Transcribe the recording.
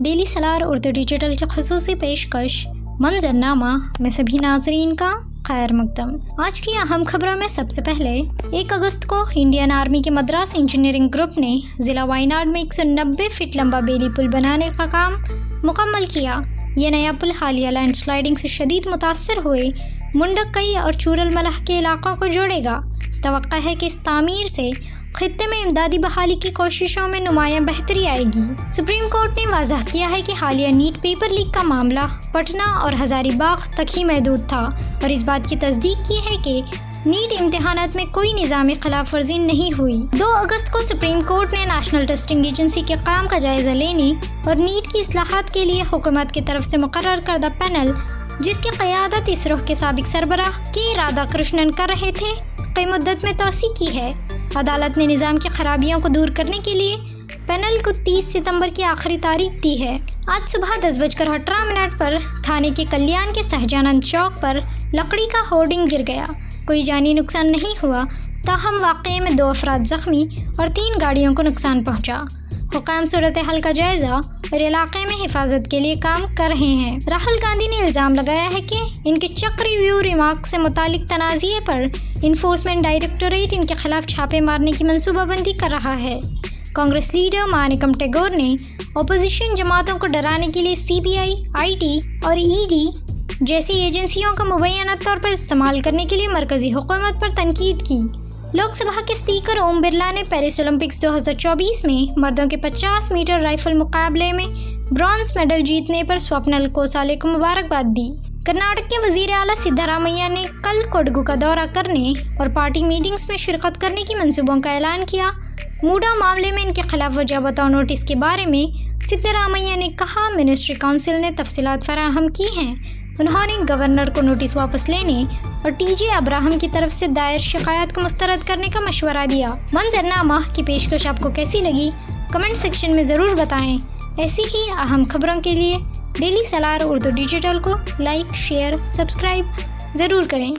Daily سالار Urdu digital کی خصوصی پیشکش منظرنامہ میں سبھی ناظرین کا خیر مقدم۔ آج کی اہم خبروں میں سب سے پہلے 1 اگست کو انڈین آرمی کے مدراس انجینئرنگ گروپ نے ضلع وائناڈ میں 190 فٹ لمبا بیلی پل بنانے کا کام مکمل کیا۔ یہ نیا پل حالیہ لینڈ سلائیڈنگ سے شدید متاثر ہوئے منڈکئی اور چورل ملح کے علاقوں کو جوڑے گا۔ توقع ہے کہ اس تعمیر سے خطے میں امدادی بحالی کی کوششوں میں نمایاں بہتری آئے گی۔ سپریم کورٹ نے واضح کیا ہے کہ حالیہ نیٹ پیپر لیک کا معاملہ پٹنہ اور ہزاری باغ تک ہی محدود تھا اور اس بات کی تصدیق کی ہے کہ نیٹ امتحانات میں کوئی نظامی خلاف ورزی نہیں ہوئی۔ 2 اگست کو سپریم کورٹ نے نیشنل ٹیسٹنگ ایجنسی کے کام کا جائزہ لینے اور نیٹ کی اصلاحات کے لیے حکومت کی طرف سے مقرر کردہ پینل، جس کی قیادت اسرو کے سابق سربراہ کے رادھا کرشنن کر رہے تھے، کی مدت میں توسیع کی ہے۔ عدالت نے نظام کی خرابیوں کو دور کرنے کے لیے پینل کو 30 ستمبر کی آخری تاریخ دی ہے۔ آج صبح 10:18 پر تھانے کے کلیان کے سہجانند چوک پر لکڑی کا ہورڈنگ گر گیا۔ کوئی جانی نقصان نہیں ہوا، تاہم واقعے میں 2 افراد زخمی اور 3 گاڑیوں کو نقصان پہنچا۔ حکام صورتحال کا جائزہ اور علاقے میں حفاظت کے لیے کام کر رہے ہیں۔ راہل گاندھی نے الزام لگایا ہے کہ ان کے چیک ریویو ریمارکس سے متعلق تنازعے پر انفورسمنٹ ڈائریکٹوریٹ ان کے خلاف چھاپے مارنے کی منصوبہ بندی کر رہا ہے۔ کانگریس لیڈر مانیکم ٹیگور نے اپوزیشن جماعتوں کو ڈرانے کے لیے CBI، IT اور ED جیسی ایجنسیوں کا مبینہ طور پر استعمال کرنے کے لیے مرکزی حکومت پر تنقید کی۔ لوک سبھا کے اسپیکر اوم برلا نے پیرس اولمپکس 2024 میں مردوں کے 50 میٹر رائفل مقابلے میں برونز میڈل جیتنے پر سوپنل کوسالے کو مبارکباد دی۔ کرناٹک کے وزیر اعلیٰ سدھارامیا نے کل کوڈگو کا دورہ کرنے اور پارٹی میٹنگز میں شرکت کرنے کی منصوبوں کا اعلان کیا۔ موڈا معاملے میں ان کے خلاف وجہ بتاؤ نوٹس کے بارے میں سدھارامیا نے کہا، منسٹری کونسل نے تفصیلات فراہم کی ہیں۔ انہوں نے گورنر کو نوٹس واپس لینے اور TJ ابراہم کی طرف سے دائر شکایات کو مسترد کرنے کا مشورہ دیا۔ منظرنامہ کی پیشکش آپ کو کیسی لگی؟ کمنٹ سیکشن میں ضرور بتائیں۔ ایسی ہی اہم خبروں کے لیے ڈیلی سالار اردو ڈیجیٹل کو لائک، شیئر، سبسکرائب ضرور کریں۔